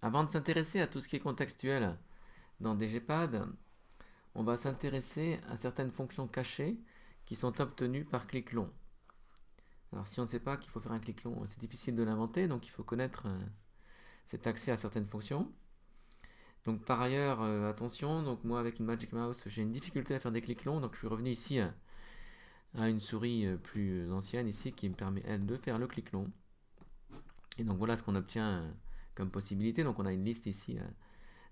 Avant de s'intéresser à tout ce qui est contextuel dans DGPad, on va s'intéresser à certaines fonctions cachées qui sont obtenues par clic long. Alors si on ne sait pas qu'il faut faire un clic long, c'est difficile de l'inventer, donc il faut connaître cet accès à certaines fonctions. Donc par ailleurs, attention, donc moi avec une Magic Mouse, j'ai une difficulté à faire des clics longs, donc je suis revenu ici à une souris plus ancienne ici qui me permet elle de faire le clic long. Et donc voilà ce qu'on obtient comme possibilité. Donc on a une liste ici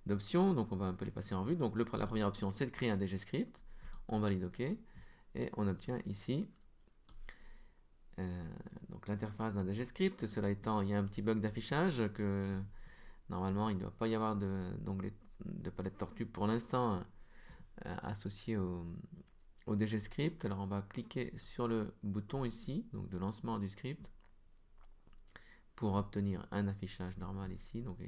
d'options, donc on va un peu les passer en revue. Donc la première option c'est de créer un DGScript, on valide OK, et on obtient ici donc l'interface d'un DGScript. Cela étant, il y a un petit bug d'affichage que normalement il ne doit pas y avoir d'onglet de palette tortue pour l'instant associé au DGScript. Alors on va cliquer sur le bouton ici, donc de lancement du script, pour obtenir un affichage normal ici, donc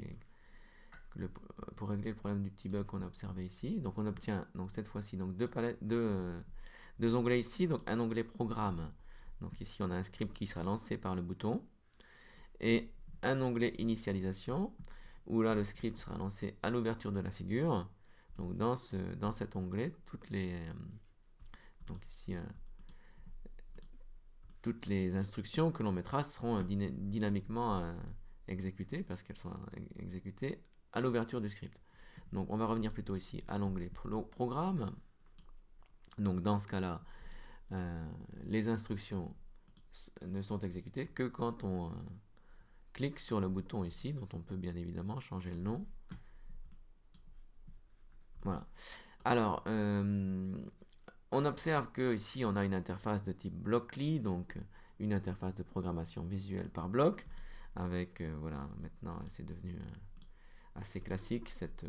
pour régler le problème du petit bug qu'on a observé ici. Donc on obtient donc cette fois-ci donc deux onglets ici, donc un onglet programme. Donc ici on a un script qui sera lancé par le bouton et un onglet initialisation où là le script sera lancé à l'ouverture de la figure. Donc dans cet onglet, donc ici toutes les instructions que l'on mettra seront dynamiquement exécutées parce qu'elles sont exécutées à l'ouverture du script. Donc on va revenir plutôt ici à l'onglet programme. Donc dans ce cas-là, les instructions ne sont exécutées que quand on clique sur le bouton ici, dont on peut bien évidemment changer le nom. Voilà. Alors, on observe que ici on a une interface de type Blockly, donc une interface de programmation visuelle par bloc, avec voilà, maintenant c'est devenu assez classique cette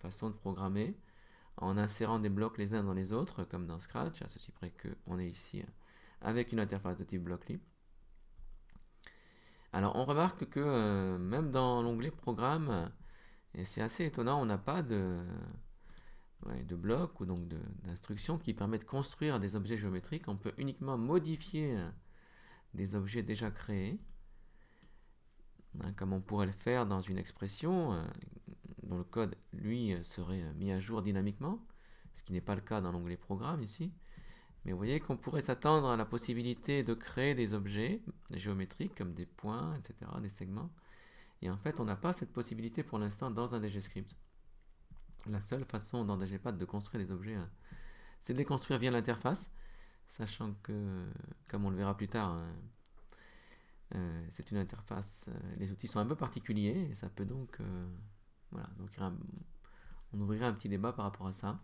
façon de programmer, en insérant des blocs les uns dans les autres, comme dans Scratch, à ceci près qu'on est ici avec une interface de type Blockly. Alors on remarque que même dans l'onglet Programme, et c'est assez étonnant, on n'a pas de blocs ou donc d'instructions qui permettent de construire des objets géométriques. On peut uniquement modifier des objets déjà créés, comme on pourrait le faire dans une expression dont le code, lui, serait mis à jour dynamiquement, ce qui n'est pas le cas dans l'onglet Programme ici. Mais vous voyez qu'on pourrait s'attendre à la possibilité de créer des objets géométriques comme des points, etc., des segments. Et en fait, on n'a pas cette possibilité pour l'instant dans un DGScript. La seule façon dans DGPad de construire des objets, c'est de les construire via l'interface, sachant que, comme on le verra plus tard, c'est une interface, les outils sont un peu particuliers, et ça peut donc, voilà, donc on ouvrirait un petit débat par rapport à ça,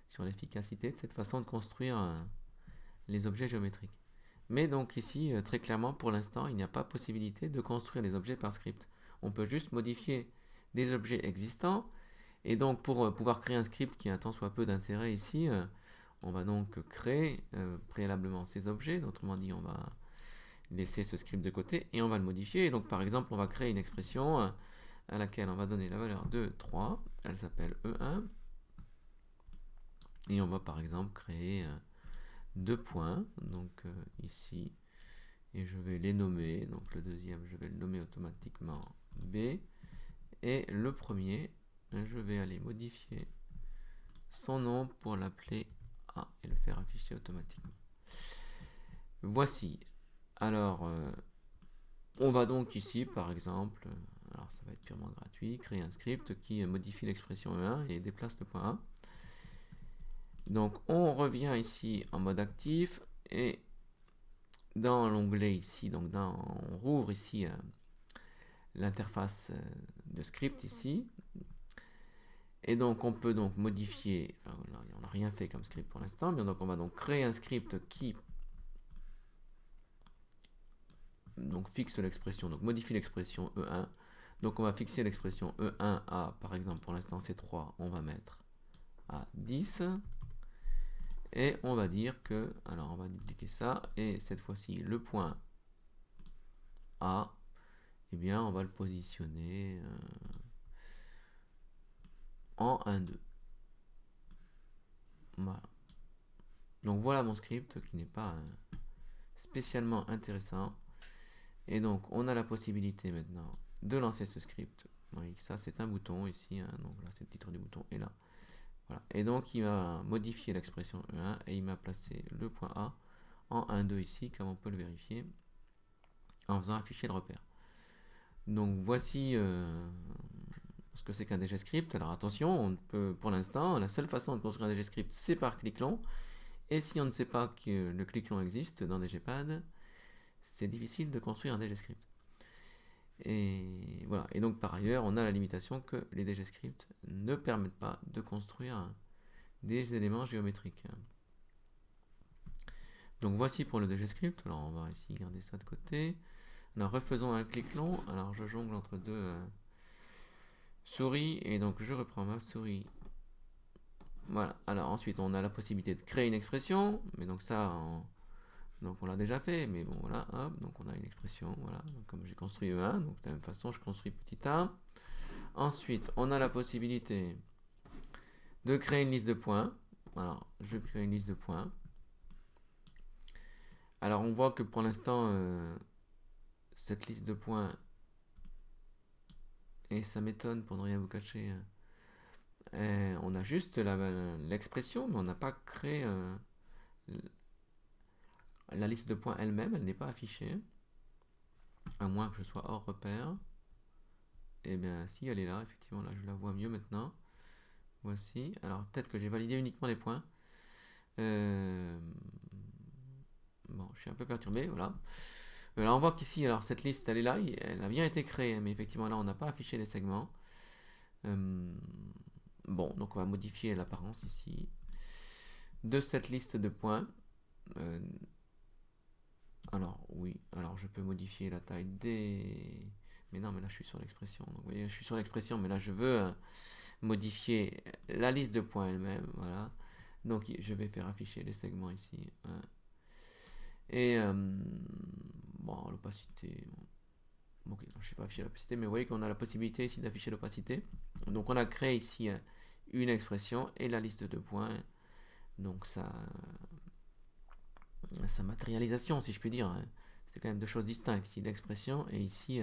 sur l'efficacité de cette façon de construire les objets géométriques. Mais donc ici, très clairement, pour l'instant, il n'y a pas possibilité de construire les objets par script. On peut juste modifier des objets existants. Et donc pour pouvoir créer un script qui a un tant soit peu d'intérêt ici, on va donc créer préalablement ces objets. Autrement dit, on va laisser ce script de côté et on va le modifier. Et donc par exemple, on va créer une expression à laquelle on va donner la valeur de 3. Elle s'appelle E1. Et on va par exemple créer deux points, donc ici, et je vais les nommer. Donc le deuxième, je vais le nommer automatiquement B, et le premier, je vais aller modifier son nom pour l'appeler A et le faire afficher automatiquement. Voici. Alors, on va donc ici, par exemple, alors ça va être purement gratuit, créer un script qui modifie l'expression E1 et déplace le point A. Donc on revient ici en mode actif et dans l'onglet ici, donc on rouvre ici l'interface de script ici. Et donc on peut donc modifier, enfin, on n'a rien fait comme script pour l'instant, mais donc on va donc créer un script qui donc fixe l'expression, donc modifie l'expression E1. Donc on va fixer l'expression E1 à, par exemple pour l'instant c'est 3, on va mettre à 10. Et on va dire que, alors on va dupliquer ça, et cette fois-ci le point A, eh bien on va le positionner en 1, 2. Voilà. Donc voilà mon script qui n'est pas spécialement intéressant. Et donc on a la possibilité maintenant de lancer ce script Oui, ça c'est un bouton ici, hein, donc là c'est le titre du bouton, et là. Voilà. Et donc il m'a modifié l'expression E1 et il m'a placé le point A en 1,2 ici, comme on peut le vérifier, en faisant afficher le repère. Donc voici ce que c'est qu'un DGScript. Alors attention, on peut, pour l'instant, la seule façon de construire un DGScript, c'est par clic long. Et si on ne sait pas que le clic long existe dans DGPad, c'est difficile de construire un DGScript. Et voilà. Et donc par ailleurs, on a la limitation que les DGScripts ne permettent pas de construire des éléments géométriques. Donc voici pour le DGScript. Alors on va ici garder ça de côté. Alors refaisons un clic long. Alors je jongle entre deux souris et donc je reprends ma souris. Voilà. Alors ensuite on a la possibilité de créer une expression, mais donc ça donc on l'a déjà fait, mais bon voilà, hop, donc on a une expression, voilà, donc, comme j'ai construit E1, donc de la même façon je construis petit a. Ensuite on a la possibilité de créer une liste de points. Alors je vais créer une liste de points. Alors on voit que pour l'instant cette liste de points, et ça m'étonne pour ne rien vous cacher, on a juste l'expression, mais on n'a pas créé la liste de points elle-même, elle n'est pas affichée, à moins que je sois hors repère. Et bien si, elle est là, effectivement, là je la vois mieux maintenant. Voici, alors peut-être que j'ai validé uniquement les points. Bon, je suis un peu perturbé, voilà. Là on voit qu'ici, alors cette liste elle est là, elle a bien été créée, mais effectivement là on n'a pas affiché les segments. Bon, donc on va modifier l'apparence ici de cette liste de points. Alors oui, alors je peux modifier la taille des... Mais non, mais là je suis sur l'expression. Donc vous voyez, je suis sur l'expression, mais là je veux modifier la liste de points elle-même. Voilà. Donc je vais faire afficher les segments ici. Et bon, l'opacité. Bon, ok, je ne sais pas afficher l'opacité, mais vous voyez qu'on a la possibilité ici d'afficher l'opacité. Donc on a créé ici une expression et la liste de points. Donc ça, sa matérialisation, si je puis dire. C'est quand même deux choses distinctes. Ici l'expression et ici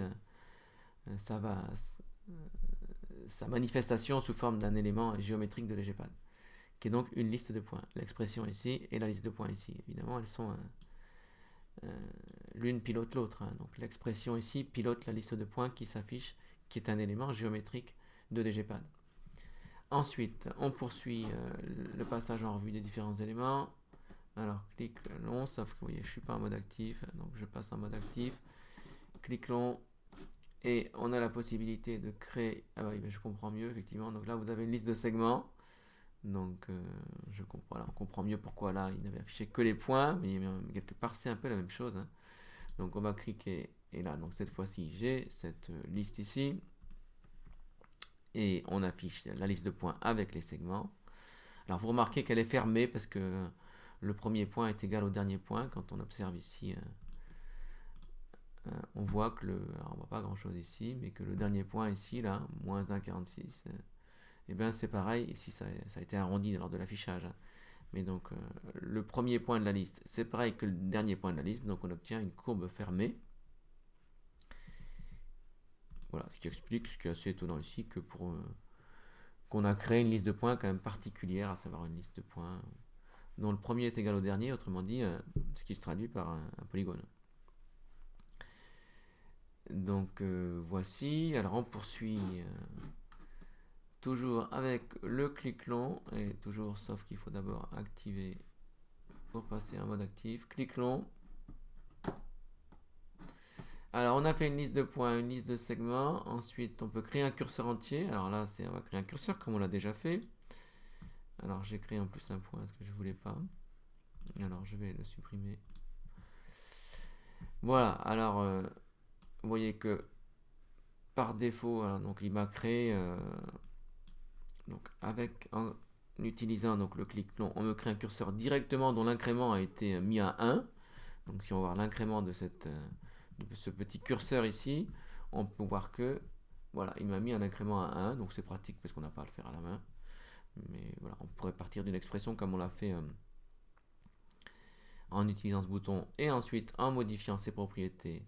ça va, sa manifestation sous forme d'un élément géométrique de l'EGPAD, qui est donc une liste de points. L'expression ici et la liste de points ici. Évidemment, elles sont l'une pilote l'autre. Hein. Donc l'expression ici pilote la liste de points qui s'affiche, qui est un élément géométrique de DGPad. Ensuite, on poursuit le passage en revue des différents éléments. Alors, clic long, sauf que vous voyez, je ne suis pas en mode actif, donc je passe en mode actif. Clic long, et on a la possibilité de créer... Ah oui, je comprends mieux, effectivement. Donc là, vous avez une liste de segments. Donc, je comprends, voilà, on comprend mieux pourquoi là, il n'avait affiché que les points, mais quelque part, c'est un peu la même chose. Hein. Donc, on va cliquer, et là, donc cette fois-ci, j'ai cette liste ici. Et on affiche la liste de points avec les segments. Alors, vous remarquez qu'elle est fermée parce que le premier point est égal au dernier point. Quand on observe ici, on voit que alors on voit pas grand chose ici, mais que le dernier point ici, là, moins 1,46, et bien c'est pareil, ici ça a été arrondi lors de l'affichage. Hein. Mais donc le premier point de la liste, c'est pareil que le dernier point de la liste, donc on obtient une courbe fermée. Voilà, ce qui explique ce qui est assez étonnant ici, que pour qu'on a créé une liste de points quand même particulière, à savoir une liste de points dont le premier est égal au dernier, autrement dit, ce qui se traduit par un polygone. Donc voici, alors on poursuit toujours avec le clic long, et toujours sauf qu'il faut d'abord activer pour passer en mode actif, clic long. Alors on a fait une liste de points, une liste de segments, ensuite on peut créer un curseur entier, alors là on va créer un curseur comme on l'a déjà fait. Alors j'ai créé en plus un point, ce que je voulais pas, alors je vais le supprimer. Voilà, alors vous voyez que par défaut, alors, donc il m'a créé donc en utilisant donc le clic long, on me crée un curseur directement dont l'incrément a été mis à 1. Donc si on va voir l'incrément de ce petit curseur ici, on peut voir que voilà, il m'a mis un incrément à 1, donc c'est pratique parce qu'on n'a pas à le faire à la main. Mais voilà, on pourrait partir d'une expression comme on l'a fait en utilisant ce bouton et ensuite en modifiant ses propriétés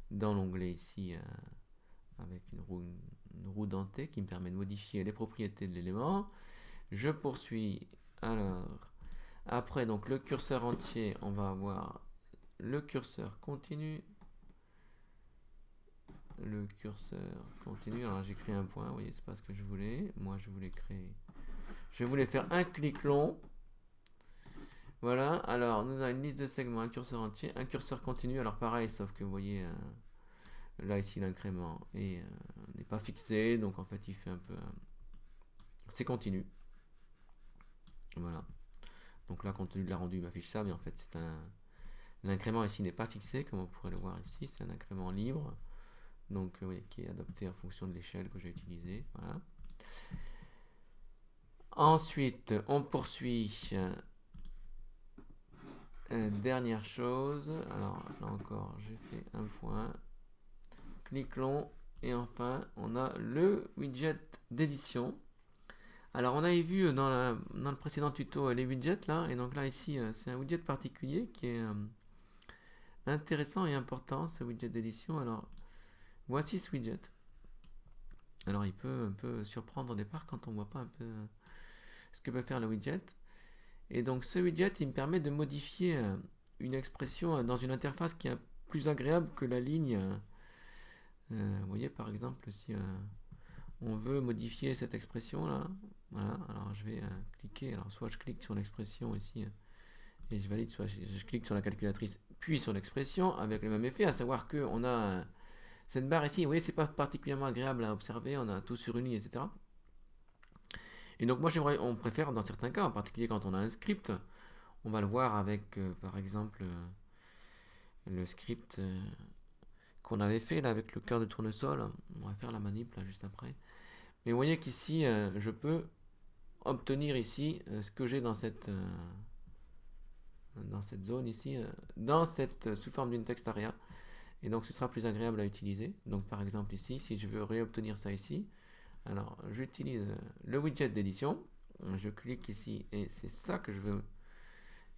dans l'onglet ici avec une roue roue dentée qui me permet de modifier les propriétés de l'élément. Je poursuis. Alors, après, donc le curseur entier, on va avoir le curseur continu. Le curseur continu. Alors, j'ai créé un point. Vous voyez, c'est pas ce que je voulais. Moi, je voulais créer. Je voulais faire un clic long. Voilà. Alors, nous avons une liste de segments, un curseur entier, un curseur continu. Alors, pareil, sauf que vous voyez, là, ici, l'incrément n'est pas fixé. Donc, en fait, il fait un peu. C'est continu. Voilà. Donc là, compte tenu de la rendu, il m'affiche ça, mais en fait, c'est un. L'incrément ici n'est pas fixé, comme on pourrait le voir ici. C'est un incrément libre. Donc, oui, qui est adapté en fonction de l'échelle que j'ai utilisée. Voilà. Ensuite, on poursuit. Dernière chose. Alors, là encore, j'ai fait un point. Clic long. Et enfin, on a le widget d'édition. Alors, on avait vu dans le précédent tuto les widgets, là. Et donc là, ici, c'est un widget particulier qui est intéressant et important, ce widget d'édition. Alors, voici ce widget. Alors, il peut un peu surprendre au départ quand on ne voit pas un peu ce que peut faire le widget. Et donc, ce widget, il me permet de modifier une expression dans une interface qui est plus agréable que la ligne. Vous voyez, par exemple, si on veut modifier cette expression-là, voilà, alors je vais cliquer. Alors, soit je clique sur l'expression ici et je valide, soit je clique sur la calculatrice, puis sur l'expression, avec le même effet, à savoir qu'on a cette barre ici. Vous voyez, c'est pas particulièrement agréable à observer, on a tout sur une ligne, etc. Et donc moi on préfère dans certains cas, en particulier quand on a un script, on va le voir avec par exemple le script qu'on avait fait là avec le cœur de tournesol. On va faire la manip là juste après. Mais vous voyez qu'ici je peux obtenir ici ce que j'ai dans cette zone ici, sous forme d'une text area. Et donc ce sera plus agréable à utiliser. Donc par exemple ici, si je veux réobtenir ça ici, alors j'utilise le widget d'édition, je clique ici et c'est ça que je veux,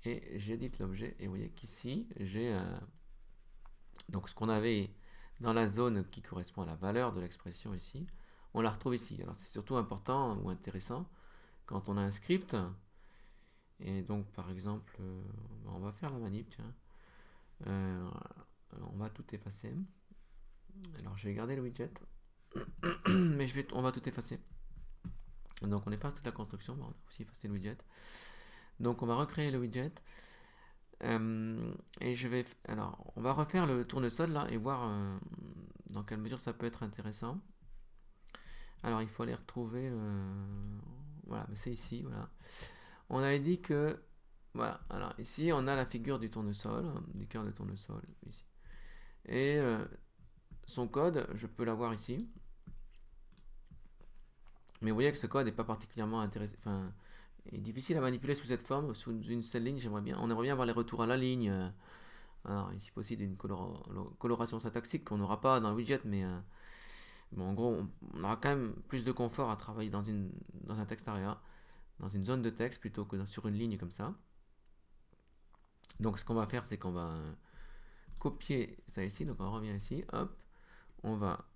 et j'édite l'objet, et vous voyez qu'ici j'ai donc ce qu'on avait dans la zone qui correspond à la valeur de l'expression ici, on la retrouve ici. Alors c'est surtout important ou intéressant quand on a un script, et donc par exemple, on va faire la manip, tiens. On va tout effacer. Alors je vais garder le widget, mais on va tout effacer. Donc on efface toute la construction, on va aussi effacer le widget. Donc on va recréer le widget. Et alors on va refaire le tournesol là et voir dans quelle mesure ça peut être intéressant. Alors il faut aller retrouver voilà, c'est ici, voilà. On avait dit que voilà, alors ici on a la figure du tournesol, du cœur de tournesol ici. Et son code, je peux l'avoir ici. Mais vous voyez que ce code n'est pas particulièrement intéressant, enfin, est difficile à manipuler sous cette forme, sous une seule ligne. On aimerait bien avoir les retours à la ligne. Alors ici possible une coloration syntaxique qu'on n'aura pas dans le widget, mais bon, en gros on aura quand même plus de confort à travailler dans un text area, dans une zone de texte plutôt que sur une ligne comme ça. Donc ce qu'on va faire, c'est qu'on va copier ça ici. Donc on revient ici, hop, on va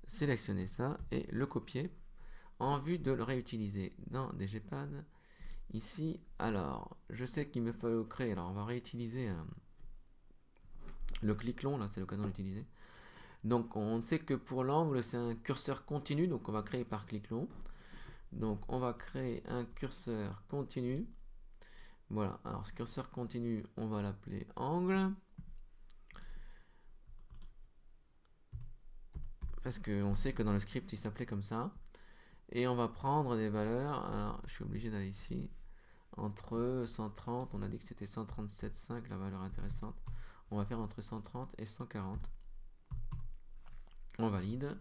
sélectionner ça et le copier en vue de le réutiliser dans DGPad ici. Alors je sais qu'il me faut créer, alors on va réutiliser le clic long, là c'est l'occasion d'utiliser. Donc on sait que pour l'angle c'est un curseur continu, donc on va créer par clic long. Donc on va créer un curseur continu. Voilà, alors ce curseur continu on va l'appeler angle, parce qu'on sait que dans le script il s'appelait comme ça. Et on va prendre des valeurs, alors je suis obligé d'aller ici, entre 130, on a dit que c'était 137,5 la valeur intéressante, on va faire entre 130 et 140. On valide.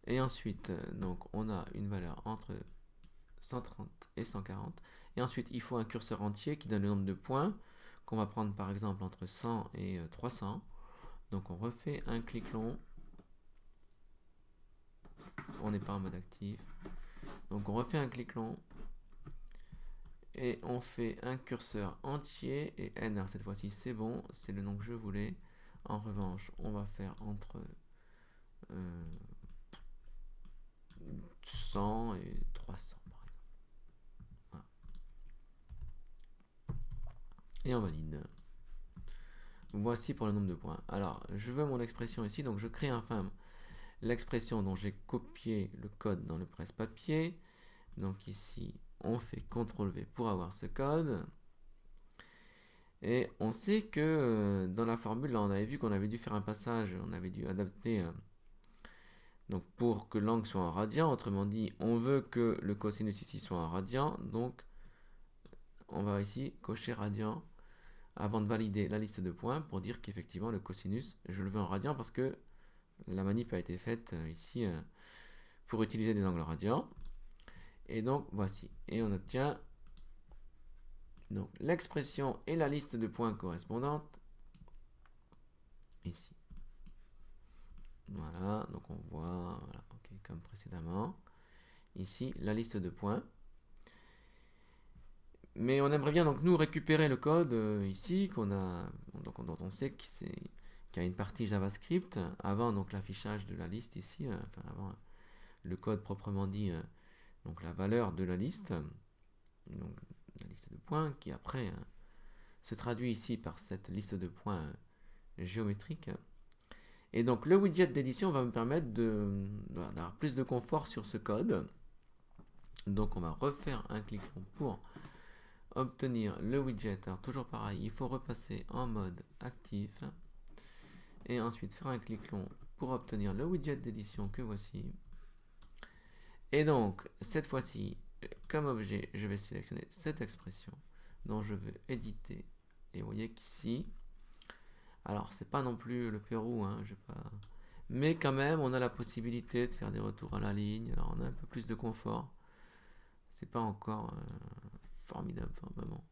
Et ensuite, donc on a une valeur entre 130 et 140. Et ensuite, il faut un curseur entier qui donne le nombre de points, qu'on va prendre par exemple entre 100 et 300. Donc on refait un clic long. On n'est pas en mode actif. Donc on refait un clic long. Et on fait un curseur entier et n. Alors cette fois-ci c'est bon, c'est le nom que je voulais. En revanche, on va faire entre 200 et 300 par exemple. Voilà. Et on valide. Voici pour le nombre de points. Alors, je veux mon expression ici, donc je crée enfin l'expression dont j'ai copié le code dans le presse-papier. Donc ici, on fait CTRL-V pour avoir ce code. Et on sait que dans la formule, là, on avait vu qu'on avait dû faire un passage, on avait dû adapter donc pour que l'angle soit en radian. Autrement dit, on veut que le cosinus ici soit en radian. Donc, on va ici cocher radian avant de valider la liste de points pour dire qu'effectivement le cosinus, je le veux en radian parce que la manip a été faite ici pour utiliser des angles radians. Et donc, voici. Et on obtient donc l'expression et la liste de points correspondantes ici. Voilà, donc on voit, voilà, okay, comme précédemment. Ici, la liste de points. Mais on aimerait bien donc nous récupérer le code ici qu'on a, donc, dont on sait qu'il y a une partie JavaScript avant donc l'affichage de la liste ici, enfin avant le code proprement dit, donc la valeur de la liste, donc la liste de points qui après se traduit ici par cette liste de points géométrique. Et donc le widget d'édition va me permettre d'avoir plus de confort sur ce code. Donc on va refaire un clic pour obtenir le widget. Alors toujours pareil, il faut repasser en mode actif et ensuite faire un clic long pour obtenir le widget d'édition que voici. Et donc cette fois-ci, comme objet, je vais sélectionner cette expression dont je veux éditer. Et vous voyez qu'ici, alors c'est pas non plus le Pérou, hein, mais quand même on a la possibilité de faire des retours à la ligne. Alors on a un peu plus de confort. C'est pas encore formidable, enfin, vraiment.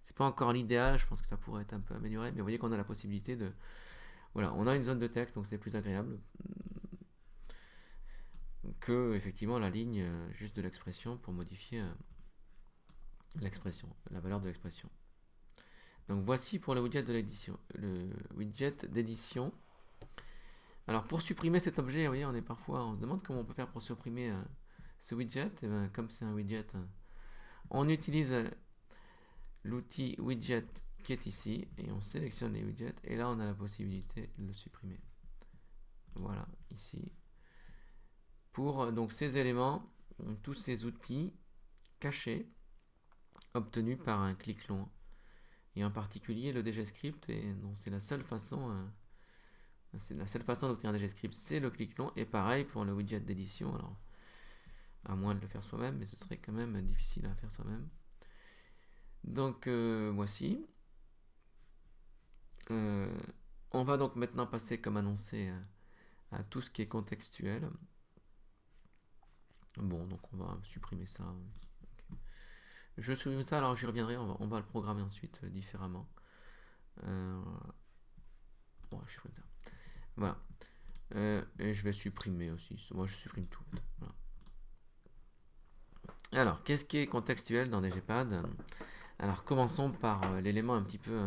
C'est pas encore l'idéal, je pense que ça pourrait être un peu amélioré, mais vous voyez qu'on a la possibilité de... Voilà, on a une zone de texte, donc c'est plus agréable que, effectivement, la ligne juste de l'expression pour modifier l'expression, la valeur de l'expression. Donc voici pour le widget de l'édition. Le widget d'édition. Alors pour supprimer cet objet, vous voyez, on se demande comment on peut faire pour supprimer ce widget. Et bien, comme c'est un widget, on utilise l'outil widget qui est ici et on sélectionne les widgets et là on a la possibilité de le supprimer. Voilà, ici. Pour donc ces éléments, tous ces outils cachés obtenus par un clic long. Et en particulier le DGScript, et donc c'est la seule façon d'obtenir un DGScript, c'est le clic long. Et pareil pour le widget d'édition, alors à moins de le faire soi-même, mais ce serait quand même difficile à faire soi-même. Donc voici. On va donc maintenant passer, comme annoncé, à tout ce qui est contextuel. Bon, donc on va supprimer ça. Okay. Je supprime ça, alors j'y reviendrai, on va le programmer ensuite différemment. Bon, je supprime ça. Voilà. Et je vais supprimer aussi. Moi, je supprime tout. Voilà. Alors, qu'est-ce qui est contextuel dans DGPad? Alors, commençons par l'élément un petit peu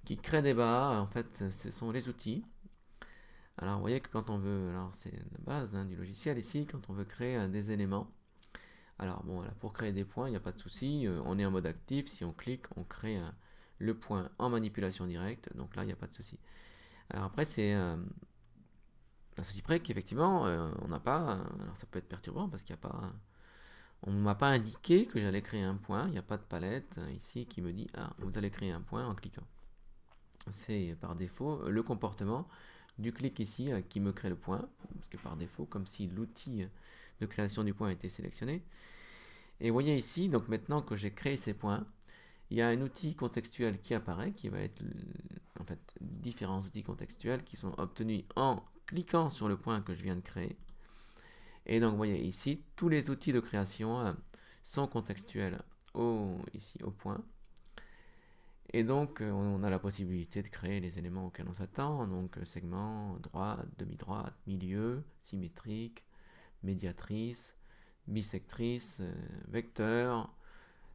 qui crée débat. En fait, ce sont les outils. Alors, vous voyez que quand on veut, alors c'est la base du logiciel ici, quand on veut créer des éléments. Alors, bon, voilà, pour créer des points, il n'y a pas de souci. On est en mode actif. Si on clique, on crée le point en manipulation directe. Donc là, il n'y a pas de souci. Alors après, c'est à ceci près qu'effectivement, on n'a pas. Alors ça peut être perturbant parce qu'il n'y a pas. On ne m'a pas indiqué que j'allais créer un point. Il n'y a pas de palette ici qui me dit ah, vous allez créer un point en cliquant. C'est par défaut le comportement du clic ici qui me crée le point. Parce que par défaut, comme si l'outil de création du point était sélectionné. Et vous voyez ici, donc maintenant que j'ai créé ces points, il y a un outil contextuel qui apparaît, qui va être en fait différents outils contextuels qui sont obtenus en cliquant sur le point que je viens de créer. Et donc vous voyez ici, tous les outils de création sont contextuels ici au point. Et donc on a la possibilité de créer les éléments auxquels on s'attend, donc segment, droite, demi-droite, milieu, symétrique, médiatrice, bisectrice, vecteur,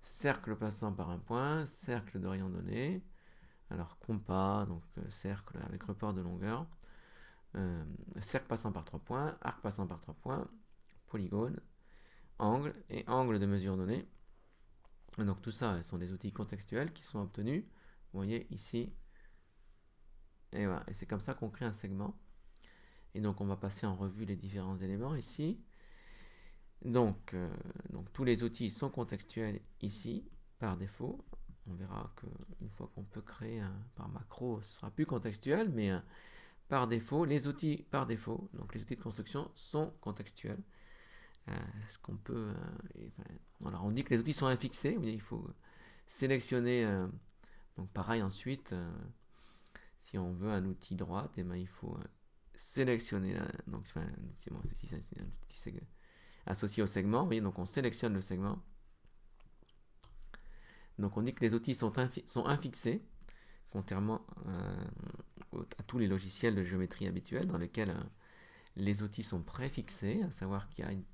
cercle passant par un point, cercle de rayon donné, alors compas, donc cercle avec report de longueur, cercle passant par 3 points, arc passant par 3 points, polygone, angle et angle de mesure donnée. Et donc tout ça, ce sont des outils contextuels qui sont obtenus. Vous voyez ici. Et voilà, et c'est comme ça qu'on crée un segment. Et donc on va passer en revue les différents éléments ici. Donc tous les outils sont contextuels ici, par défaut. On verra qu'une fois qu'on peut créer par macro, ce sera plus contextuel, mais par défaut, les outils par défaut, donc les outils de construction sont contextuels. Ce qu'on peut, voilà, on dit que les outils sont infixés, il faut sélectionner. Donc pareil ensuite, si on veut un outil droite, et ben, il faut sélectionner. Donc c'est un outil associé au segment. Vous voyez, donc on sélectionne le segment. Donc on dit que les outils sont infixés, contrairement à tous les logiciels de géométrie habituels dans lesquels les outils sont préfixés, à savoir qu'il y a une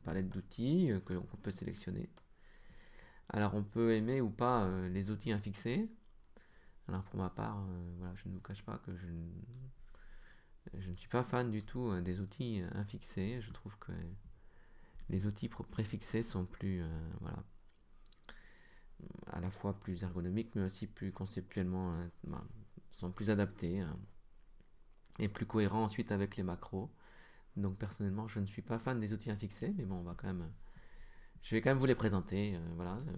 palette d'outils qu'on peut sélectionner. Alors on peut aimer ou pas les outils infixés. Alors pour ma part, je ne vous cache pas que je ne suis pas fan du tout des outils infixés. Je trouve que les outils préfixés sont plus, à la fois plus ergonomiques, mais aussi plus conceptuellement, sont plus adaptés et plus cohérents ensuite avec les macros. Donc personnellement, je ne suis pas fan des outils infixés, mais bon, je vais quand même vous les présenter.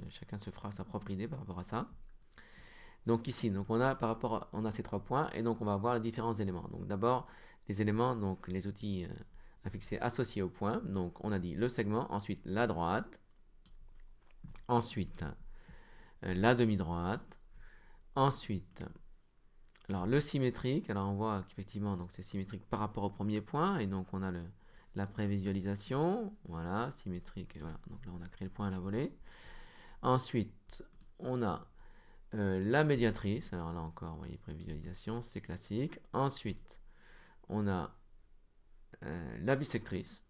Chacun se fera sa propre idée par rapport à ça. Donc ici, on a ces 3 points, et donc on va voir les différents éléments. Donc d'abord, les éléments, donc les outils infixés associés au point. Donc on a dit le segment, ensuite la droite, ensuite la demi-droite, ensuite alors le symétrique. Alors on voit qu'effectivement donc c'est symétrique par rapport au premier point, et donc on a la prévisualisation, voilà, symétrique, et voilà, donc là on a créé le point à la volée. Ensuite on a la médiatrice, alors là encore, vous voyez, prévisualisation, c'est classique. Ensuite, on a la bisectrice.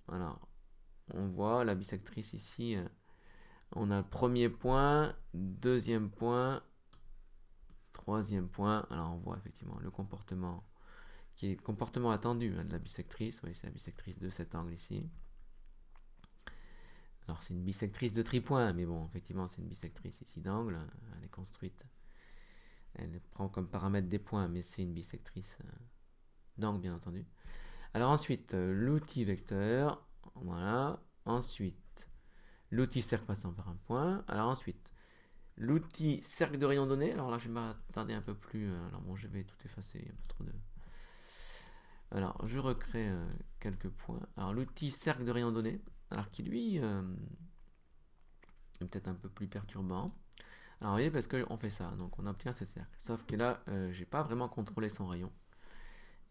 Alors, on voit la bisectrice ici. On a le premier point, deuxième point, troisième point. Alors, on voit effectivement le comportement qui est le comportement attendu de la bisectrice. Vous voyez, c'est la bisectrice de cet angle ici. Alors, c'est une bisectrice de tripoint, mais bon, effectivement, c'est une bisectrice ici d'angle. Elle est construite. Elle prend comme paramètre des points, mais c'est une bisectrice d'angle, bien entendu. Alors ensuite, l'outil vecteur, voilà. Ensuite, l'outil cercle passant par un point. Alors ensuite, l'outil cercle de rayon donné. Alors là, je vais m'attarder un peu plus. Alors bon, je vais tout effacer. Il y a pas trop de... Alors, je recrée quelques points. Alors, l'outil cercle de rayon donné, alors qui lui est peut-être un peu plus perturbant. Alors, vous voyez, parce qu'on fait ça, donc on obtient ce cercle. Sauf que là, j'ai pas vraiment contrôlé son rayon.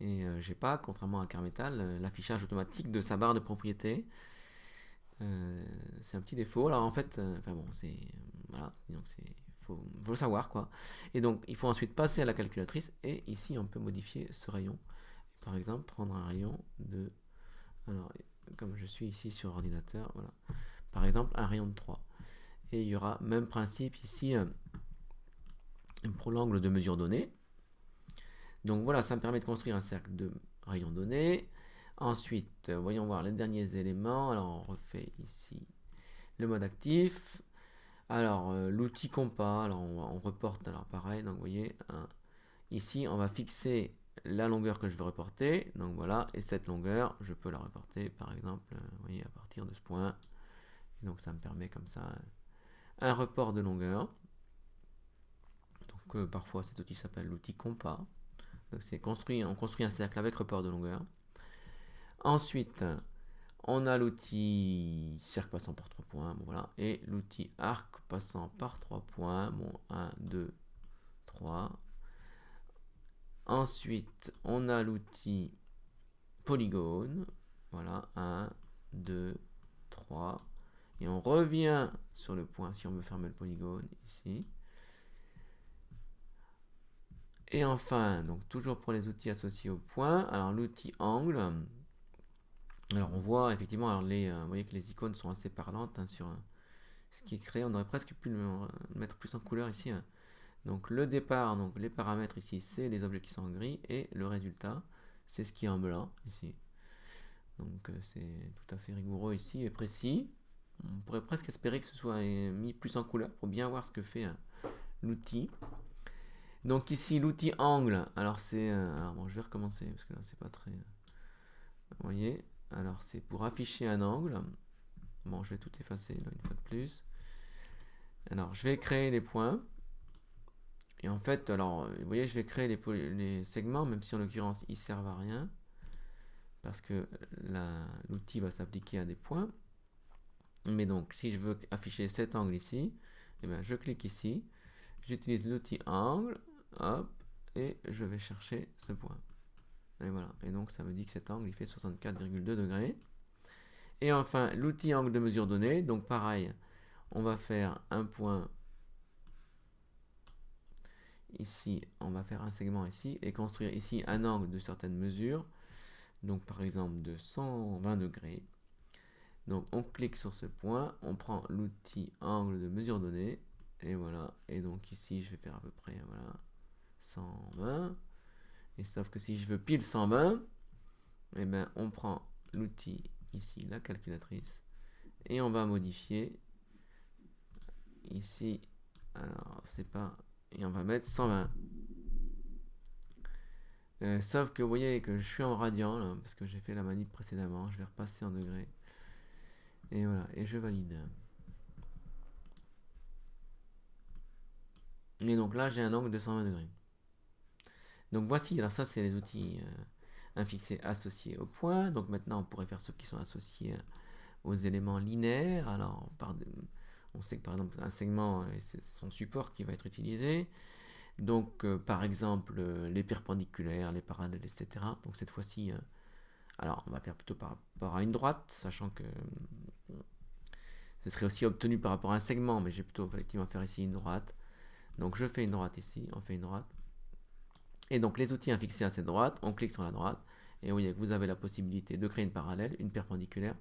Et j'ai pas, contrairement à Carmetal, l'affichage automatique de sa barre de propriété. C'est un petit défaut. Alors en fait, c'est voilà, donc faut le savoir quoi. Et donc il faut ensuite passer à la calculatrice, et ici on peut modifier ce rayon. Par exemple, prendre un rayon de, alors comme je suis ici sur ordinateur, voilà. Par exemple, un rayon de 3. Et il y aura même principe ici pour l'angle de mesure donné. Donc voilà, ça me permet de construire un cercle de rayon donné. Ensuite, voyons voir les derniers éléments. Alors on refait ici le mode actif. Alors l'outil compas, alors on reporte, alors pareil, donc vous voyez, ici on va fixer la longueur que je veux reporter. Donc voilà, et cette longueur, je peux la reporter par exemple, vous voyez, à partir de ce point. Et donc ça me permet comme ça un report de longueur. Donc parfois cet outil s'appelle l'outil compas. Donc on construit un cercle avec report de longueur. Ensuite, on a l'outil cercle passant par 3 points, bon, voilà, et l'outil arc passant par 3 points, bon, 1, 2, 3. Ensuite, on a l'outil polygone, voilà, 1, 2, 3. Et on revient sur le point si on veut fermer le polygone, ici. Et enfin, donc toujours pour les outils associés au point, alors l'outil angle. Alors on voit effectivement, alors vous voyez que les icônes sont assez parlantes sur ce qui est créé. On aurait presque pu le mettre plus en couleur ici. Donc le départ, donc les paramètres ici, c'est les objets qui sont en gris, et le résultat, c'est ce qui est en blanc ici. Donc Donc c'est tout à fait rigoureux ici et précis. On pourrait presque espérer que ce soit mis plus en couleur pour bien voir ce que fait l'outil. Donc ici l'outil angle, alors c'est... alors bon, je vais recommencer parce que là c'est pas très... Vous voyez, alors c'est pour afficher un angle. Bon, je vais tout effacer là, une fois de plus. Alors je vais créer les points. Et en fait, alors vous voyez, je vais créer les segments, même si en l'occurrence ils servent à rien. Parce que l'outil va s'appliquer à des points. Mais donc, si je veux afficher cet angle ici, eh bien, je clique ici, j'utilise l'outil angle, hop, et je vais chercher ce point. Et voilà. Et donc, ça me dit que cet angle, il fait 64,2 degrés. Et enfin, l'outil angle de mesure donnée. Donc, pareil, on va faire un point ici, on va faire un segment ici, et construire ici un angle de certaines mesures. Donc, par exemple, de 120 degrés. Donc on clique sur ce point, on prend l'outil angle de mesure donnée, et voilà. Et donc ici je vais faire à peu près voilà 120. Et sauf que si je veux pile 120, et ben on prend l'outil ici, la calculatrice, et on va modifier ici. Alors c'est pas, et on va mettre 120. Sauf que vous voyez que je suis en radian là, parce que j'ai fait la manip précédemment. Je vais repasser en degrés. Et voilà, et je valide. Et donc là, j'ai un angle de 120 degrés. Donc voici, alors ça, c'est les outils infixés associés au point. Donc maintenant, on pourrait faire ceux qui sont associés aux éléments linéaires. Alors, on sait que par exemple, un segment, c'est son support qui va être utilisé. Donc, par exemple, les perpendiculaires, les parallèles, etc. Donc cette fois-ci, alors on va faire plutôt par rapport à une droite, sachant que ce serait aussi obtenu par rapport à un segment, mais j'ai plutôt effectivement faire ici une droite. Donc je fais une droite ici, on fait une droite. Et donc les outils infixés à cette droite, on clique sur la droite, et vous voyez que vous avez la possibilité de créer une parallèle, une perpendiculaire,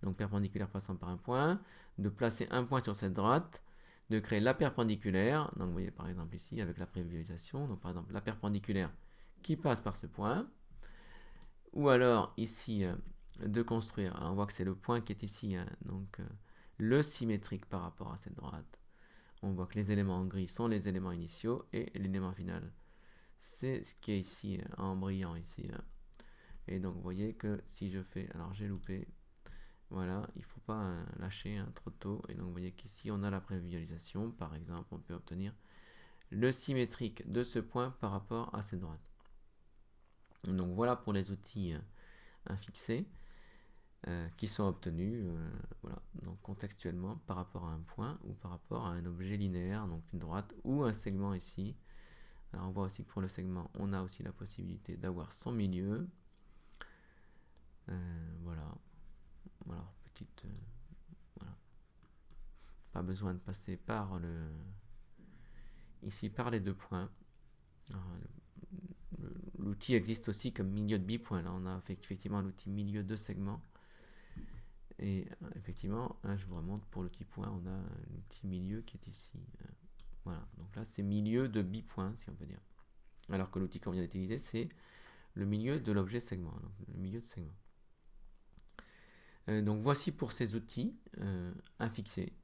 donc perpendiculaire passant par un point, de placer un point sur cette droite, de créer la perpendiculaire, donc vous voyez par exemple ici avec la prévisualisation, donc par exemple la perpendiculaire qui passe par ce point, ou alors ici de construire, alors on voit que c'est le point qui est ici, donc le symétrique par rapport à cette droite. On voit que les éléments en gris sont les éléments initiaux et l'élément final, c'est ce qui est ici en brillant ici. Et donc vous voyez que si je fais, alors j'ai loupé, voilà, il ne faut pas lâcher trop tôt. Et donc vous voyez qu'ici on a la prévisualisation, par exemple, on peut obtenir le symétrique de ce point par rapport à cette droite. Donc voilà pour les outils infixés qui sont obtenus voilà, donc contextuellement par rapport à un point ou par rapport à un objet linéaire, donc une droite ou un segment ici. Alors on voit aussi que pour le segment, on a aussi la possibilité d'avoir son milieu. Voilà. Alors petite, voilà. Pas besoin de passer par ici par les deux points. L'outil existe aussi comme milieu de bipoint. Là, on a effectivement l'outil milieu de segment. Et effectivement, je vous remonte pour l'outil point, on a l'outil milieu qui est ici. Voilà. Donc là, c'est milieu de bipoint, si on peut dire. Alors que l'outil qu'on vient d'utiliser, c'est le milieu de l'objet segment, donc le milieu de segment. Donc voici pour ces outils infixés.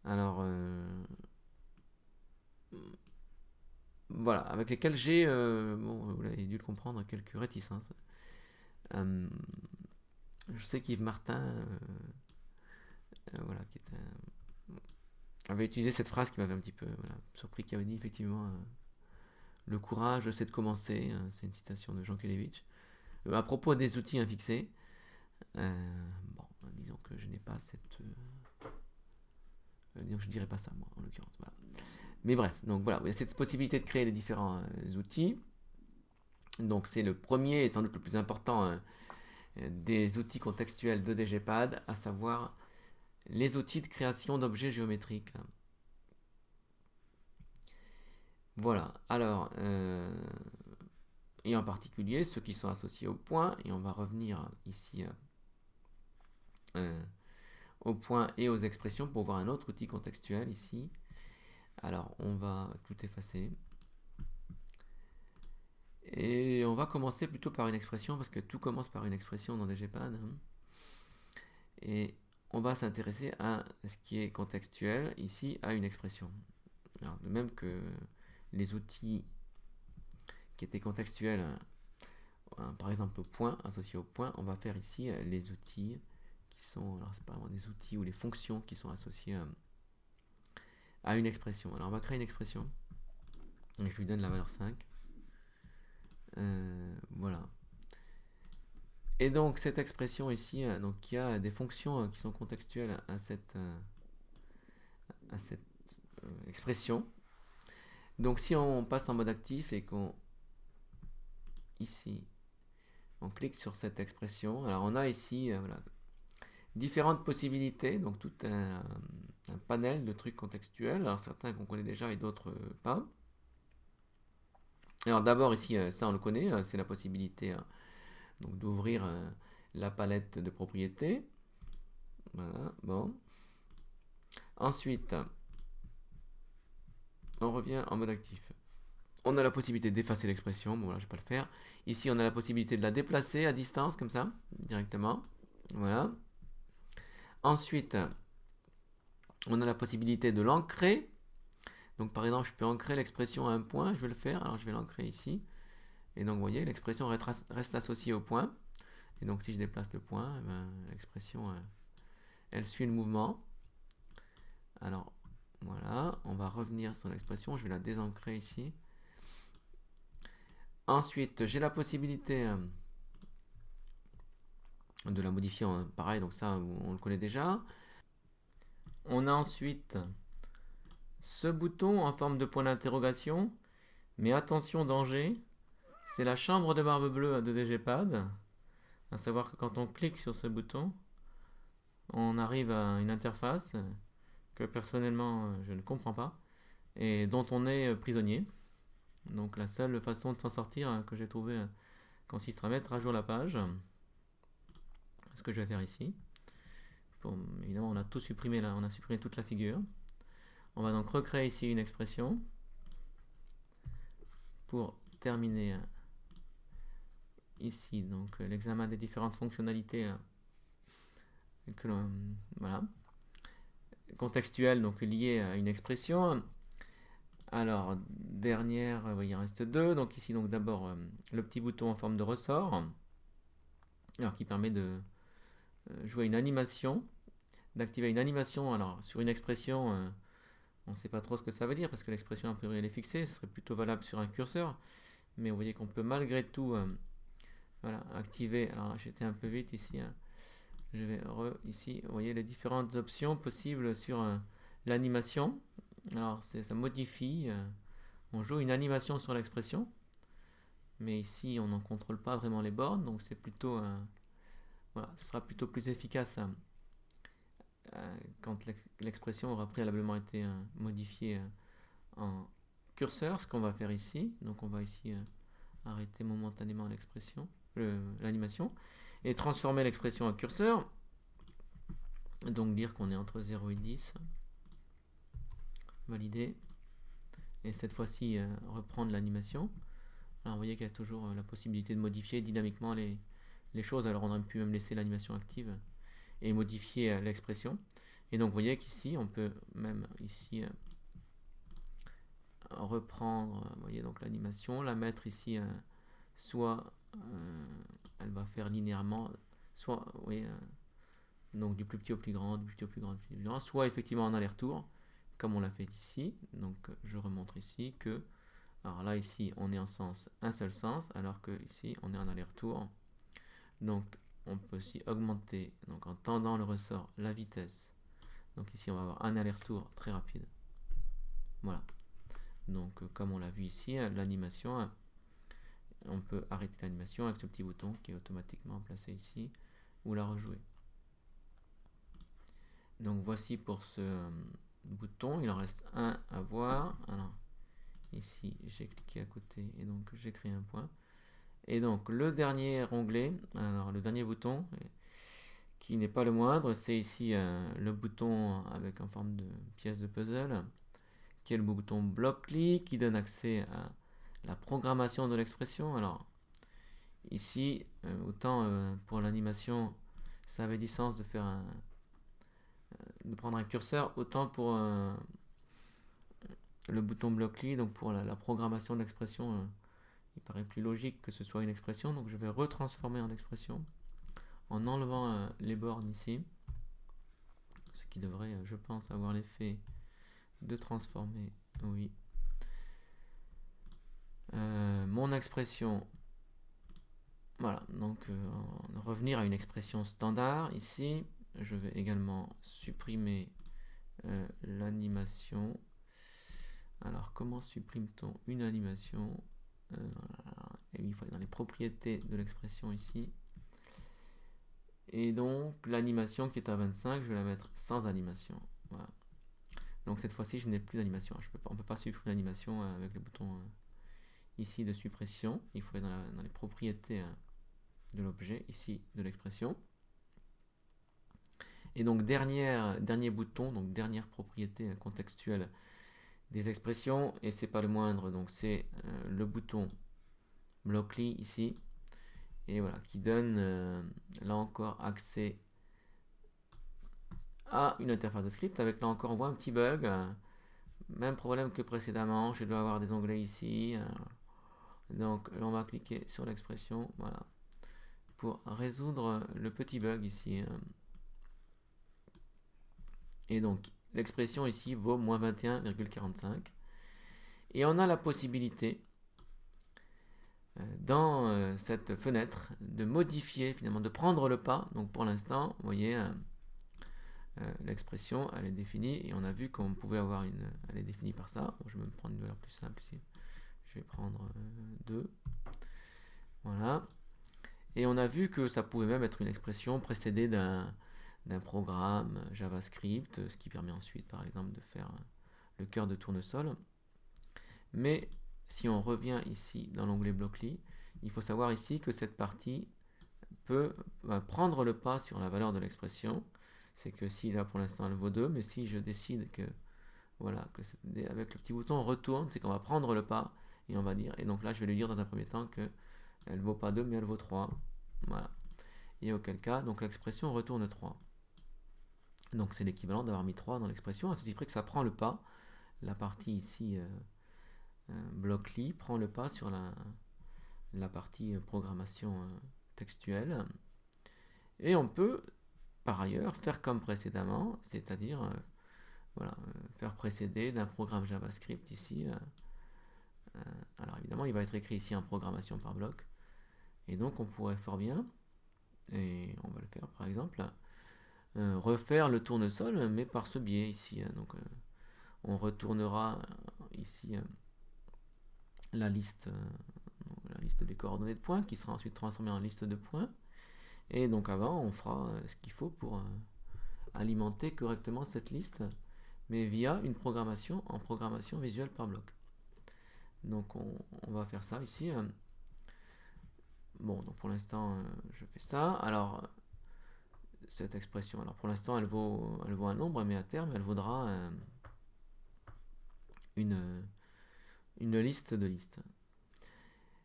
Alors voilà, avec lesquels j'ai, bon, vous avez dû le comprendre, quelques réticences. Je sais qu'Yves Martin, voilà, qui était, avait utilisé cette phrase qui m'avait un petit peu surpris, qui avait dit effectivement le courage, c'est de commencer. C'est une citation de Jean Kelevitch. À propos des outils infixés, bon, disons que je n'ai pas cette. Disons que je ne dirais pas ça, moi, en l'occurrence. Voilà. Mais bref, donc voilà, il y a cette possibilité de créer les différents outils. Donc c'est le premier et sans doute le plus important des outils contextuels de DGPad, à savoir les outils de création d'objets géométriques. Voilà, alors, et en particulier ceux qui sont associés au point, et on va revenir ici au point et aux expressions pour voir un autre outil contextuel ici. Alors, on va tout effacer. Et on va commencer plutôt par une expression, parce que tout commence par une expression dans DGPad, hein. Et on va s'intéresser à ce qui est contextuel, ici, à une expression. Alors, de même que les outils qui étaient contextuels, par exemple au point, associés au point, on va faire ici les outils qui sont, alors c'est pas vraiment des outils ou les fonctions qui sont associées à une expression. Alors on va créer une expression, et je lui donne la valeur 5. Voilà. Et donc cette expression ici, donc il y a des fonctions qui sont contextuelles à cette expression. Donc si on passe en mode actif et qu'on ici on clique sur cette expression, alors on a ici voilà, différentes possibilités, donc tout un panel de trucs contextuels, alors certains qu'on connaît déjà et d'autres pas. Alors d'abord ici, ça on le connaît, c'est la possibilité donc d'ouvrir la palette de propriétés. Voilà, bon. Ensuite, on revient en mode actif. On a la possibilité d'effacer l'expression, bon voilà, je vais pas le faire. Ici, on a la possibilité de la déplacer à distance, comme ça, directement. Voilà. Ensuite, on a la possibilité de l'ancrer. Donc par exemple, je peux ancrer l'expression à un point, je vais le faire, alors je vais l'ancrer ici. Et donc vous voyez, l'expression reste associée au point. Et donc si je déplace le point, eh ben, l'expression, elle suit le mouvement. Alors voilà, on va revenir sur l'expression, je vais la désancrer ici. Ensuite, j'ai la possibilité de la modifier en pareil, donc ça on le connaît déjà. On a ensuite ce bouton en forme de point d'interrogation, mais attention danger, c'est la chambre de barbe bleue de DGPad. À savoir que quand on clique sur ce bouton, on arrive à une interface que personnellement je ne comprends pas et dont on est prisonnier. Donc la seule façon de s'en sortir que j'ai trouvé consiste à mettre à jour la page. Ce que je vais faire ici. Bon, évidemment, on a tout supprimé là, on a supprimé toute la figure. On va donc recréer ici une expression pour terminer ici donc l'examen des différentes fonctionnalités que voilà, contextuelles, donc liées à une expression. Alors dernière, il en reste deux. Donc ici donc d'abord le petit bouton en forme de ressort, alors qui permet de jouer une animation, d'activer une animation. Alors sur une expression, on ne sait pas trop ce que ça veut dire parce que l'expression a priori elle est fixée, ce serait plutôt valable sur un curseur. Mais vous voyez qu'on peut malgré tout voilà, activer. Alors j'étais un peu vite ici. Je vais ici, vous voyez les différentes options possibles sur l'animation. Alors ça modifie, on joue une animation sur l'expression, mais ici on n'en contrôle pas vraiment les bornes, donc c'est plutôt, voilà, ce sera plutôt plus efficace quand l'expression aura préalablement été modifiée en curseur, ce qu'on va faire ici. Donc on va ici arrêter momentanément l'expression, l'animation, et transformer l'expression en curseur. Donc dire qu'on est entre 0 et 10. Valider. Et cette fois-ci, reprendre l'animation. Alors vous voyez qu'il y a toujours la possibilité de modifier dynamiquement les choses. Alors on aurait pu même laisser l'animation active et modifier l'expression. Et donc vous voyez qu'ici, on peut même ici reprendre, vous voyez donc l'animation, la mettre ici, soit elle va faire linéairement, soit vous voyez, donc du plus petit au plus grand, du plus petit au plus grand, du plus petit au plus grand, soit effectivement en aller-retour, comme on l'a fait ici. Donc je remontre ici que, alors là ici on est en sens, un seul sens, alors que ici on est en aller-retour. Donc on peut aussi augmenter, donc en tendant le ressort, la vitesse. Donc ici on va avoir un aller-retour très rapide. Voilà. Donc comme on l'a vu ici, l'animation, on peut arrêter l'animation avec ce petit bouton qui est automatiquement placé ici, ou la rejouer. Donc voici pour ce bouton, il en reste un à voir. Alors ici j'ai cliqué à côté et donc j'ai créé un point. Et donc le dernier onglet, alors le dernier bouton, qui n'est pas le moindre, c'est ici le bouton avec en forme de pièce de puzzle, qui est le bouton bloc-clic, qui donne accès à la programmation de l'expression. Alors ici, autant pour l'animation, ça avait du sens de faire de prendre un curseur, autant pour le bouton bloc-li, donc pour la programmation de l'expression, il paraît plus logique que ce soit une expression, donc je vais retransformer en expression en enlevant les bornes ici, ce qui devrait, je pense, avoir l'effet de transformer, oui, mon expression. Voilà, donc revenir à une expression standard ici. Je vais également supprimer l'animation. Alors, comment supprime-t-on une animation? Et il faut aller dans les propriétés de l'expression ici. Et donc, l'animation qui est à 25, je vais la mettre sans animation. Voilà. Donc, cette fois-ci, je n'ai plus d'animation. On ne peut pas supprimer l'animation avec le bouton ici de suppression. Il faut aller dans les propriétés de l'objet, ici, de l'expression. Et donc, dernier bouton, donc dernière propriété contextuelle des expressions, et c'est pas le moindre, donc c'est le bouton bloc-li ici, et voilà, qui donne là encore accès à une interface de script avec, là encore, on voit un petit bug, même problème que précédemment, je dois avoir des onglets ici, donc on va cliquer sur l'expression, voilà, pour résoudre le petit bug ici. Et donc, l'expression ici vaut moins 21,45. Et on a la possibilité, dans cette fenêtre, de modifier, finalement, de prendre le pas. Donc pour l'instant, vous voyez, l'expression, elle est définie. Et on a vu qu'on pouvait avoir une... Elle est définie par ça. Bon, je vais me prendre une valeur plus simple ici. Je vais prendre 2. Voilà. Et on a vu que ça pouvait même être une expression précédée d'un programme JavaScript, ce qui permet ensuite, par exemple, de faire le cœur de tournesol. Mais si on revient ici dans l'onglet bloc-li, il faut savoir ici que cette partie peut prendre le pas sur la valeur de l'expression. C'est que si là pour l'instant elle vaut 2, mais si je décide que voilà, que avec le petit bouton on retourne, c'est qu'on va prendre le pas et on va dire, et donc là je vais lui dire dans un premier temps que elle vaut pas 2 mais elle vaut 3. Voilà. Et auquel cas, donc l'expression retourne 3. Donc c'est l'équivalent d'avoir mis 3 dans l'expression, à ceci près que ça prend le pas. La partie ici bloc-li prend le pas sur la partie programmation textuelle. Et on peut par ailleurs faire comme précédemment, c'est-à-dire voilà, faire précéder d'un programme JavaScript ici. Alors évidemment, il va être écrit ici en programmation par bloc. Et donc on pourrait fort bien, et on va le faire par exemple, refaire le tournesol, mais par ce biais ici. Donc on retournera ici la liste des coordonnées de points qui sera ensuite transformée en liste de points. Et donc avant, on fera ce qu'il faut pour alimenter correctement cette liste, mais via une programmation en programmation visuelle par bloc. Donc on va faire ça ici. Bon, donc pour l'instant, je fais ça. Alors, cette expression, alors pour l'instant, elle vaut un nombre, mais à terme, elle vaudra une liste de listes.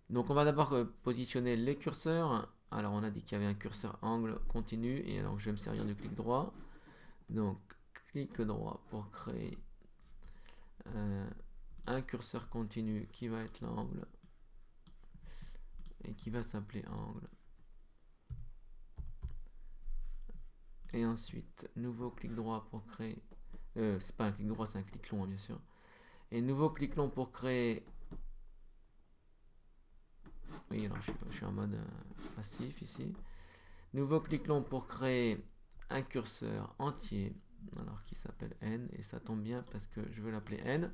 Donc on va d'abord positionner les curseurs. Alors on a dit qu'il y avait un curseur angle continu, et alors je vais me servir du clic droit. Donc clic droit pour créer un curseur continu qui va être l'angle et qui va s'appeler angle. Et ensuite, nouveau clic droit pour créer... c'est pas un clic droit, c'est un clic long, bien sûr. Et nouveau clic long pour créer... Oui, alors je suis en mode passif ici. Nouveau clic long pour créer un curseur entier, alors qui s'appelle N, et ça tombe bien parce que je veux l'appeler N.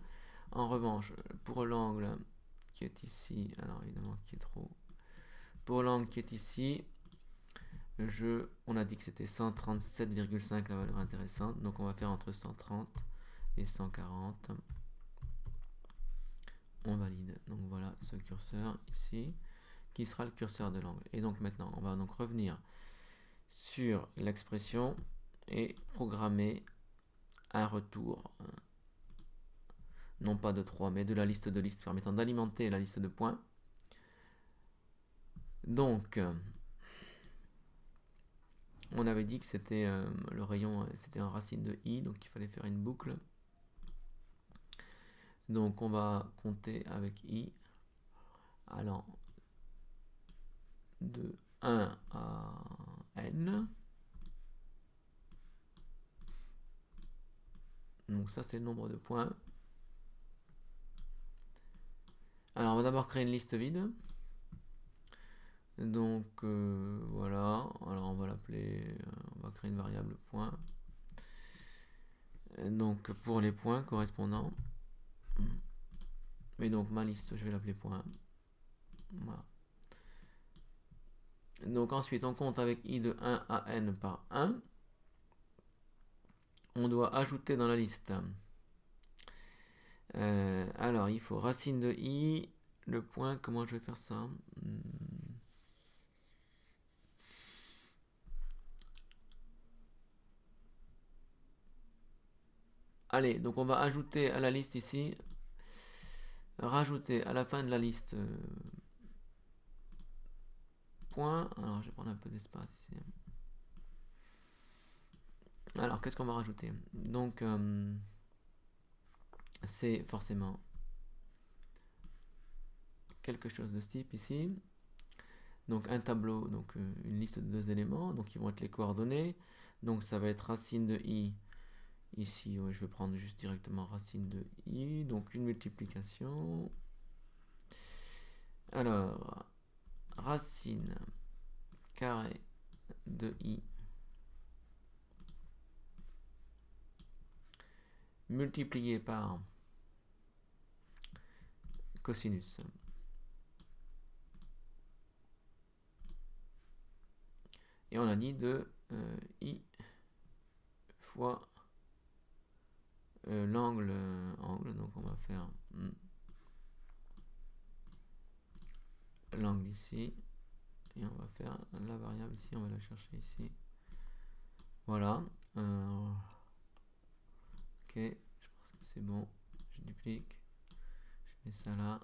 En revanche, pour l'angle qui est ici, alors évidemment qui est trop... Pour l'angle qui est ici, on a dit que c'était 137,5 la valeur intéressante, donc on va faire entre 130 et 140. On valide. Donc voilà ce curseur ici, qui sera le curseur de l'angle. Et donc maintenant, on va donc revenir sur l'expression et programmer un retour non pas de 3, mais de la liste de listes permettant d'alimenter la liste de points. Donc, on avait dit que c'était le rayon, c'était un racine de i, donc il fallait faire une boucle. Donc on va compter avec i allant de 1 à n. Donc ça c'est le nombre de points. Alors on va d'abord créer une liste vide. Donc voilà, alors on va l'appeler, on va créer une variable point. Donc pour les points correspondants. Et donc ma liste, je vais l'appeler point. Voilà. Donc ensuite on compte avec i de 1 à n par 1. On doit ajouter dans la liste. Alors il faut racine de i, le point, comment je vais faire ça? Allez, donc on va ajouter à la liste ici, rajouter à la fin de la liste point. Alors je vais prendre un peu d'espace ici. Alors qu'est-ce qu'on va rajouter? Donc c'est forcément quelque chose de ce type ici. Donc un tableau, donc une liste de 2 éléments, donc ils vont être les coordonnées. Donc ça va être racine de i. Ici, ouais, je vais prendre juste directement racine de i, donc une multiplication. Alors, racine carré de i multiplié par cosinus. Et on a dit de i fois l'angle, donc on va faire l'angle ici, et on va faire la variable ici, on va la chercher ici. Voilà. Ok, je pense que c'est bon. Je duplique. Je mets ça là.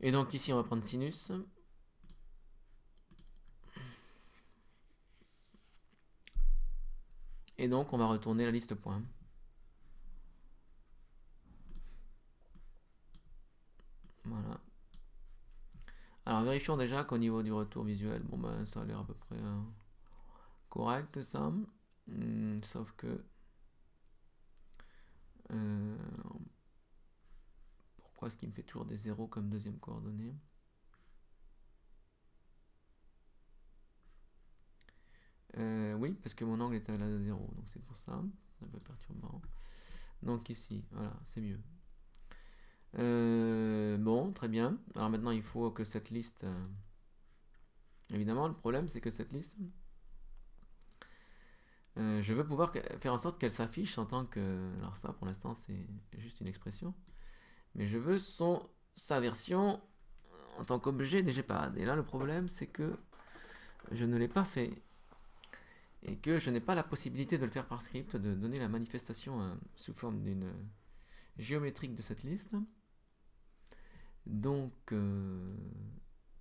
Et donc ici, on va prendre sinus. Et donc, on va retourner la liste point. Voilà. Alors, vérifions déjà qu'au niveau du retour visuel, bon ben, ça a l'air à peu près correct, ça. Sauf que... pourquoi est-ce qu'il me fait toujours des zéros comme deuxième coordonnée? Oui, parce que mon angle est à la 0, donc c'est pour ça. C'est un peu perturbant. Donc ici, voilà, c'est mieux. Bon, très bien. Alors maintenant, il faut que cette liste... évidemment, le problème, c'est que cette liste... je veux pouvoir faire en sorte qu'elle s'affiche en tant que... Alors ça, pour l'instant, c'est juste une expression. Mais je veux sa version en tant qu'objet des GPad. Et là, le problème, c'est que je ne l'ai pas fait. Et que je n'ai pas la possibilité de le faire par script, de donner la manifestation sous forme d'une géométrique de cette liste. Donc,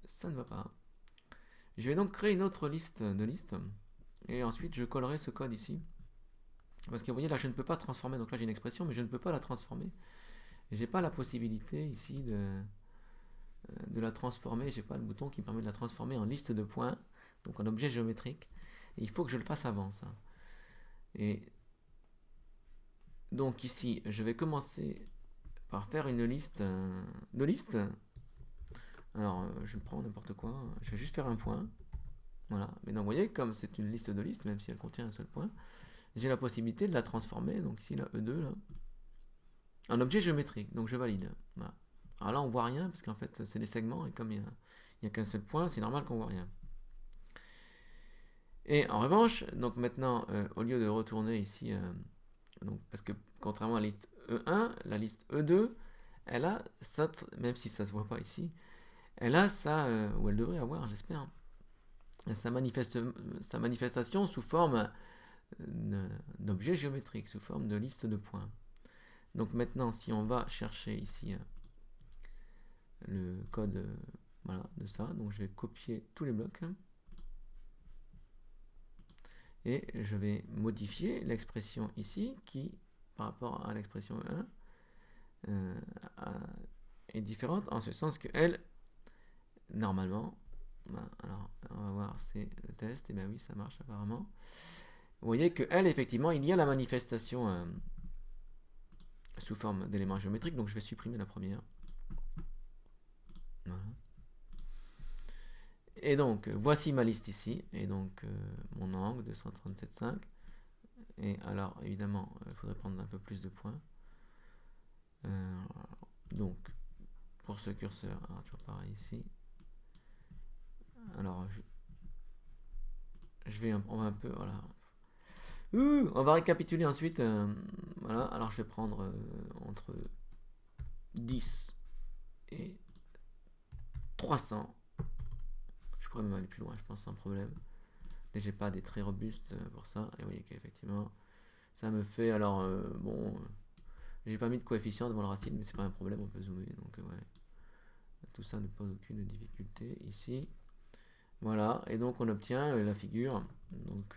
ça ne va pas. Je vais donc créer une autre liste de listes. Et ensuite, je collerai ce code ici. Parce que vous voyez, là, je ne peux pas transformer. Donc là, j'ai une expression, mais je ne peux pas la transformer. J'ai pas la possibilité ici de la transformer. J'ai pas le bouton qui me permet de la transformer en liste de points. Donc en objet géométrique. Et il faut que je le fasse avant ça. Et donc ici, je vais commencer par faire une liste de listes. Alors, je prends n'importe quoi. Je vais juste faire un point. Voilà. Mais donc, vous voyez, comme c'est une liste de listes, même si elle contient un seul point, j'ai la possibilité de la transformer. Donc ici, la E2, là, en objet géométrique. Donc, je valide. Voilà. Alors là, on voit rien, parce qu'en fait, c'est des segments, et comme il n'y a qu'un seul point, c'est normal qu'on voit rien. Et en revanche, donc maintenant, au lieu de retourner ici, donc, parce que contrairement à la liste E1, la liste E2, elle a ça, même si ça ne se voit pas ici, elle a ça, ou elle devrait avoir, j'espère, sa manifestation sous forme d'objet géométrique, sous forme de liste de points. Donc maintenant, si on va chercher ici le code voilà, de ça, donc je vais copier tous les blocs et je vais modifier l'expression ici qui, par rapport à l'expression 1, est différente en ce sens que elle, normalement, alors on va voir, c'est le test, et bien oui, ça marche apparemment. Vous voyez que elle, effectivement, il y a la manifestation sous forme d'éléments géométriques, donc je vais supprimer la première. Voilà. Et donc, voici ma liste ici, et donc mon angle 237,5. Et alors, évidemment, il faudrait prendre un peu plus de points. Donc, pour ce curseur, alors toujours pareil ici. Alors, on va un peu, voilà. On va récapituler ensuite. Voilà, alors je vais prendre entre 10 et 300. Je pourrais même aller plus loin, je pense, sans problème. Et j'ai pas des traits robustes pour ça. Et vous voyez qu'effectivement, ça me fait, alors, bon, j'ai pas mis de coefficient devant la racine, mais c'est pas un problème, on peut zoomer. Donc, ouais, tout ça ne pose aucune difficulté ici. Voilà, et donc on obtient la figure donc,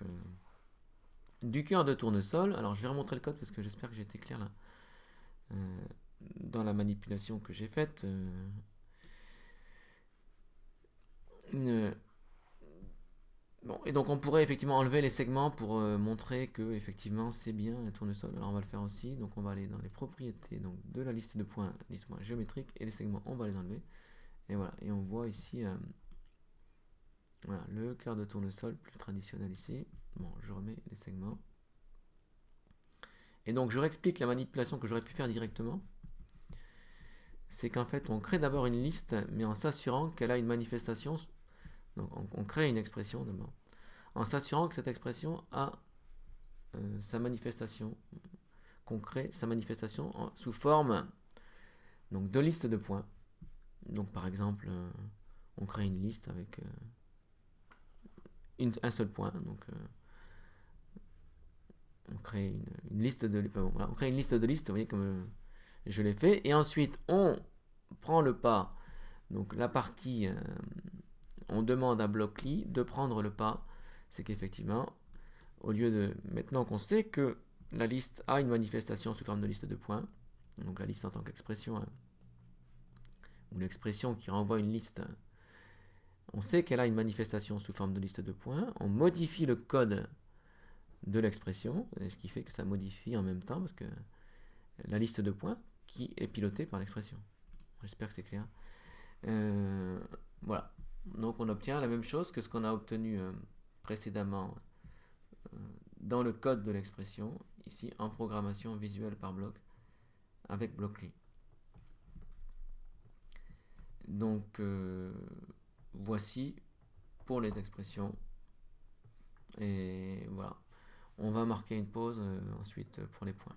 du cœur de tournesol. Alors je vais remontrer le code parce que j'espère que j'ai été clair là. Dans la manipulation que j'ai faite. Bon, et donc on pourrait effectivement enlever les segments pour montrer que effectivement c'est bien un tournesol. Alors on va le faire aussi. Donc on va aller dans les propriétés donc, de la liste de points, liste points géométrique, et les segments on va les enlever. Et voilà, et on voit ici voilà, le cœur de tournesol plus traditionnel ici. Bon, je remets les segments. Et donc je réexplique la manipulation que j'aurais pu faire directement. C'est qu'en fait on crée d'abord une liste, mais en s'assurant qu'elle a une manifestation. Donc on crée une expression d'abord, en s'assurant que cette expression a sa manifestation, qu'on crée sa manifestation sous forme donc, de liste de points. Donc par exemple, on crée une liste avec un seul point. Donc on crée une liste de voilà, on crée une liste de listes, vous voyez comme je l'ai fait, et ensuite on prend le pas, donc la partie on demande à Blockly de prendre le pas, c'est qu'effectivement au lieu de maintenant qu'on sait que la liste a une manifestation sous forme de liste de points, donc la liste en tant qu'expression ou l'expression qui renvoie une liste, on sait qu'elle a une manifestation sous forme de liste de points, on modifie le code de l'expression, ce qui fait que ça modifie en même temps parce que la liste de points qui est pilotée par l'expression. J'espère que c'est clair. Voilà. Donc on obtient la même chose que ce qu'on a obtenu précédemment dans le code de l'expression, ici en programmation visuelle par bloc avec Blockly. Donc voici pour les expressions. Et voilà. On va marquer une pause ensuite pour les points.